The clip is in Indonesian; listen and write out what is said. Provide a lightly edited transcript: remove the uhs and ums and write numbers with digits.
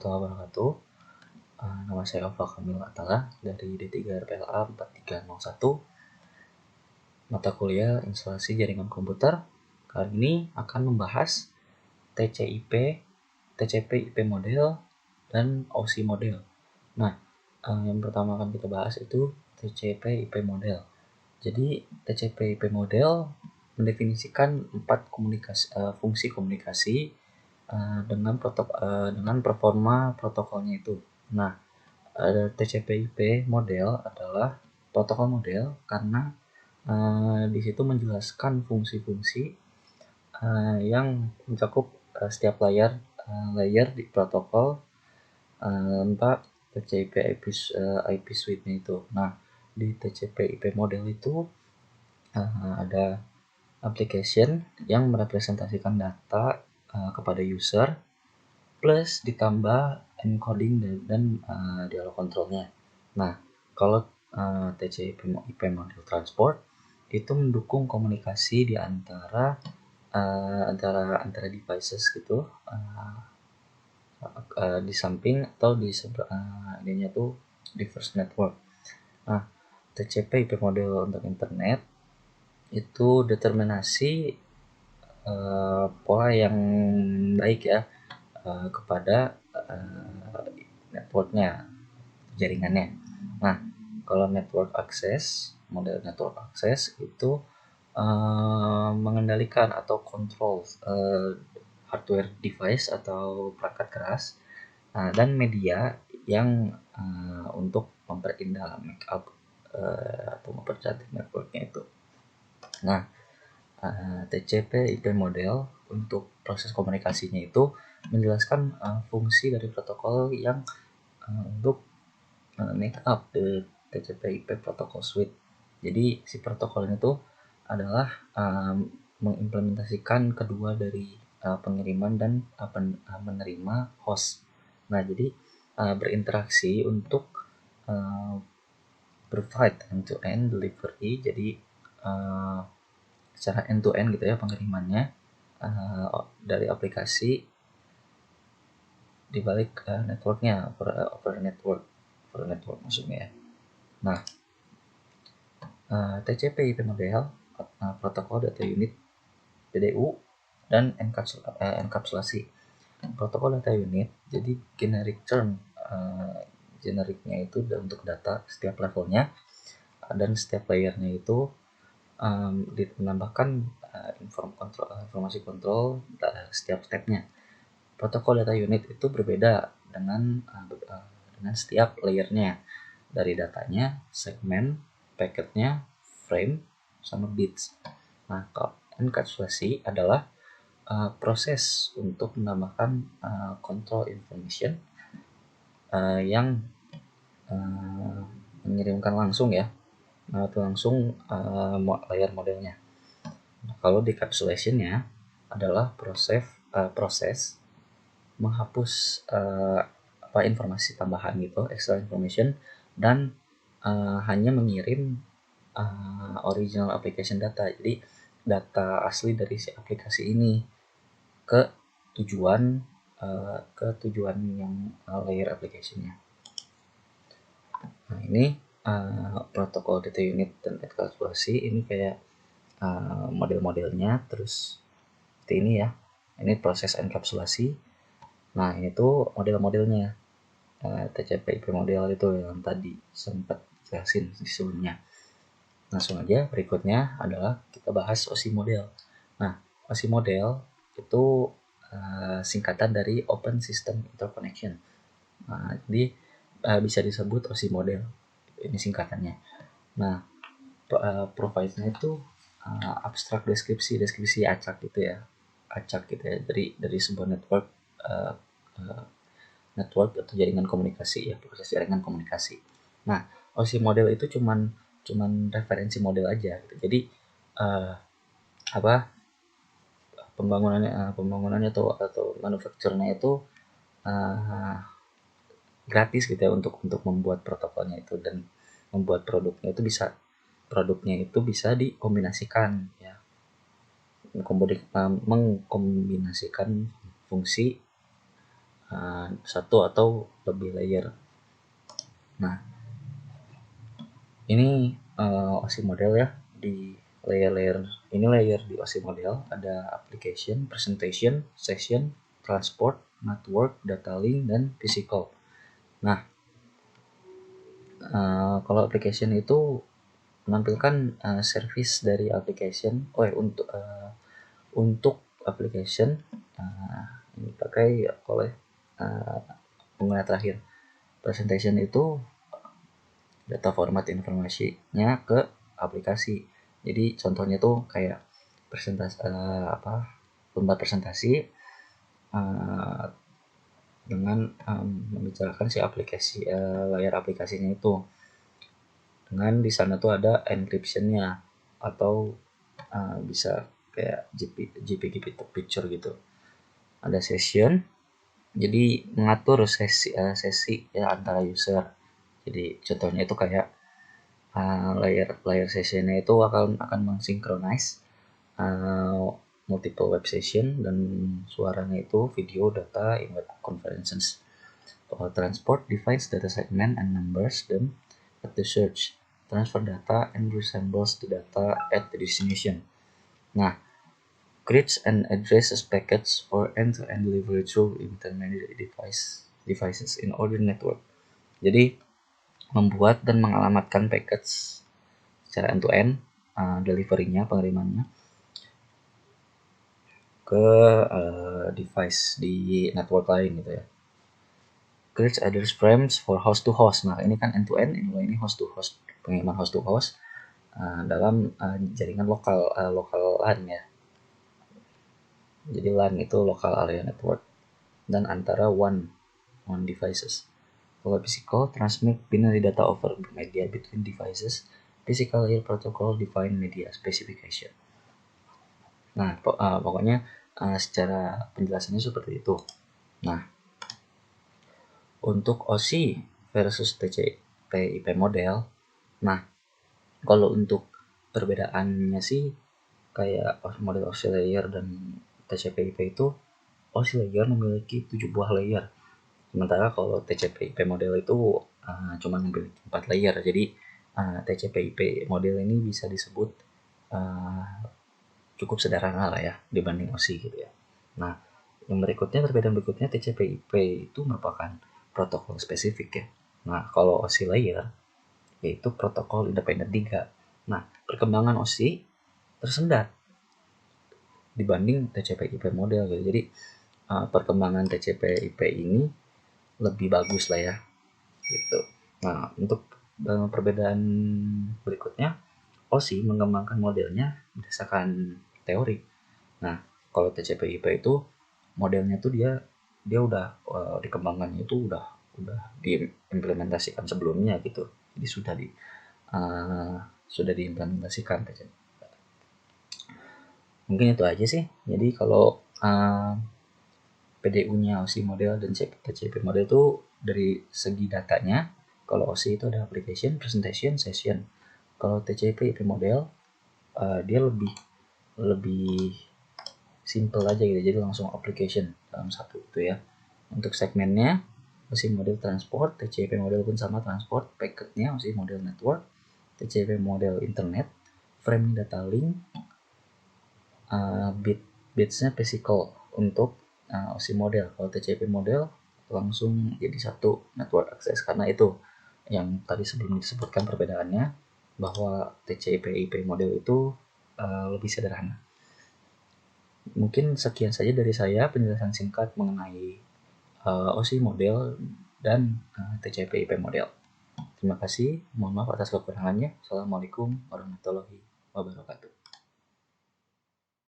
warahmatullahi wabarakatuh. Nama saya Oval Kamil Atala dari D3 RPLA 4301, mata kuliah instalasi jaringan komputer. Kali ini akan membahas TCP IP model dan OSI model. Nah, yang pertama akan kita bahas itu TCP IP model. Jadi TCP IP model mendefinisikan 4 fungsi komunikasi dengan performa protokolnya itu. Nah, TCP/IP model adalah protokol model karena di situ menjelaskan fungsi-fungsi yang mencakup setiap layer di protokol entah TCP/IP suite-nya itu. Nah, di TCP/IP model itu ada application yang merepresentasikan data kepada user plus ditambah encoding dan dialog kontrolnya. Nah, kalau TCP/IP model transport itu mendukung komunikasi di antara devices gitu, di samping atau di ininya tuh diverse network. Nah, TCP/IP model untuk internet itu determinasi pola yang baik ya kepada networknya, jaringannya. Nah, kalau model network access itu mengendalikan atau kontrol hardware device atau perangkat keras dan media yang untuk memperindah atau mempercantik networknya itu. Nah, TCP/IP model untuk proses komunikasinya itu menjelaskan fungsi dari protokol yang untuk make up the TCP/IP protocol suite. Jadi si protokol itu adalah mengimplementasikan kedua dari pengiriman dan menerima host. Nah, jadi berinteraksi untuk provide end-to-end delivery. Jadi secara end-to-end gitu ya pengirimannya dari aplikasi di balik networknya, over network maksudnya ya. Nah, TCP/IP model protokol data unit PDU dan enkapsulasi. Protokol data unit jadi generic term, generiknya itu untuk data setiap levelnya dan setiap layernya itu menambahkan informasi kontrol setiap stepnya. Protokol data unit itu berbeda dengan setiap layernya, dari datanya, segmen, packetnya, frame, sama bits. Nah, kalau enkapsulasi adalah proses untuk menambahkan control information yang mengirimkan langsung ya, atau langsung layer modelnya. Nah, kalau decapsulation-nya adalah proses menghapus informasi tambahan gitu, extra information, dan hanya mengirim original application data. Jadi data asli dari si aplikasi ini ke tujuan yang layer application-nya. Nah, ini protokol data unit dan enkapsulasi ini kayak model-modelnya. Terus seperti ini ya, ini proses enkapsulasi. Nah, ini tuh model-modelnya TCP/IP model itu yang tadi sempat jelasin di sebelumnya. Langsung aja, berikutnya adalah kita bahas OSI model. Nah, OSI model itu singkatan dari Open System Interconnection. Nah, jadi bisa disebut OSI model, ini singkatannya. Nah, provide-nya itu abstrak deskripsi acak gitu ya, dari sebuah network atau jaringan komunikasi ya, proses jaringan komunikasi. Nah, OSI model itu cuman referensi model aja gitu. Jadi pembangunannya atau manufacture-nya itu gratis gitu ya untuk membuat protokolnya itu, dan membuat produknya itu bisa dikombinasikan ya, mengkombinasikan fungsi satu atau lebih layer. Nah, ini OSI model ya. Di layer ini layer di OSI model ada application, presentation, session, transport, network, data link, dan physical. Nah, kalau application itu menampilkan service dari application. Untuk application ini pakai oleh pengguna terakhir. Presentation itu data format informasinya ke aplikasi. Jadi contohnya tuh kayak presentasi lomba presentasi dengan membicarakan si aplikasi layar aplikasinya itu. Dengan di sana tuh ada encryption-nya atau bisa kayak JPG picture gitu. Ada session, jadi mengatur sesi ya antara user. Jadi contohnya itu kayak layar sessionnya itu akan mensinkronize multiple web session dan suaranya itu video, data, in web conferences. Transport defines data segment and numbers them at the search. Transfer data and resembles the data at the destination. Nah, creates and addresses packets for end-to-end delivery through intermediate devices in order network. Jadi membuat dan mengalamatkan packets secara end-to-end delivery-nya, pengirimannya ke device di network lain gitu ya. Creates address frames for host to host. Nah, ini kan end-to-end, ini host to host, pengiriman host to host dalam jaringan lokal LAN ya. Jadi LAN itu local area network dan antara one devices. Kalau physical, transmit binary data over media between devices. Physical layer protocol define media specification. Nah, pokoknya secara penjelasannya seperti itu. Nah, untuk OSI versus TCP/IP model, nah kalau untuk perbedaannya sih kayak model OSI layer dan TCP/IP itu, OSI layer memiliki 7 buah layer. Sementara kalau TCP/IP model itu cuma memiliki 4 layer. Jadi TCP/IP model ini bisa disebut cukup sederhana lah ya dibanding OSI gitu ya. Nah, yang berikutnya, perbedaan berikutnya, TCP/IP itu merupakan protokol spesifik ya. Nah, kalau OSI layer yaitu protokol independen 3. Nah, perkembangan OSI tersendat dibanding TCP/IP model gitu. Jadi perkembangan TCP/IP ini lebih bagus lah ya gitu. Nah, untuk perbedaan berikutnya, OSI mengembangkan modelnya berdasarkan teori. Nah, kalau TCP/IP itu modelnya tuh dia udah dikembangkannya itu udah diimplementasikan sebelumnya gitu. Jadi sudah diimplementasikan. Mungkin itu aja sih. Jadi kalau PDU-nya OSI model dan TCP model itu dari segi datanya, kalau OSI itu ada application, presentation, session. Kalau TCP/IP model dia lebih simple aja gitu, jadi langsung application dalam satu itu ya. Untuk segmennya OSI model transport, TCP model pun sama transport, packetnya OSI model network, TCP model internet, framing data link, bitsnya physical untuk OSI model. Kalau TCP model langsung jadi satu network access, karena itu yang tadi sebelum disebutkan perbedaannya bahwa TCP/IP model itu lebih sederhana. Mungkin sekian saja dari saya penjelasan singkat mengenai OSI model dan TCP/IP model. Terima kasih, mohon maaf atas kekurangannya. Assalamualaikum warahmatullahi wabarakatuh.